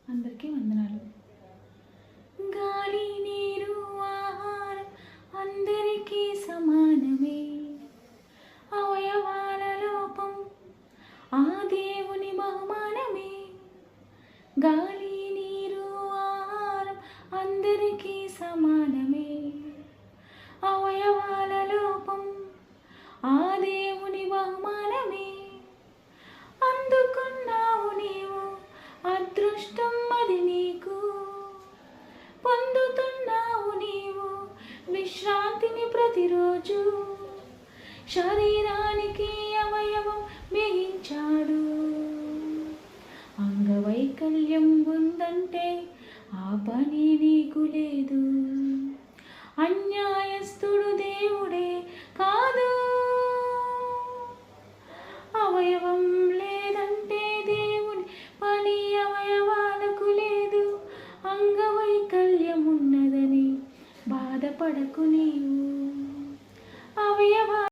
అందరికీ వందనాలు. గాలి, నీరు, ఆహారం అందరికీ సమానమే. అవయవాల లోపం ఆ దేవుని బహుమానమే. గాలి, నీరు, ఆహారం అందరికీ సమానమే. అవయవాల లోపం ఆ దేవుని బహుమానమే. అందుకున్నావు నీవు అదృష్టం, అది నీకు. పొందుతున్నావు నీవు విశ్రాంతిని ప్రతిరోజు. శరీరానికి అవయవం బిగించాడు. అంగవైకల్యం ఉందంటే ఆ పని నీకు లేదు. అన్యాయస్తుడు దేవుడే కాదు. అవయవం లేదంటే దేవుని పని అవయవాలకు లేదు. అంగవైకల్యం ఉన్నదని బాధపడకు నీవు. అవయవ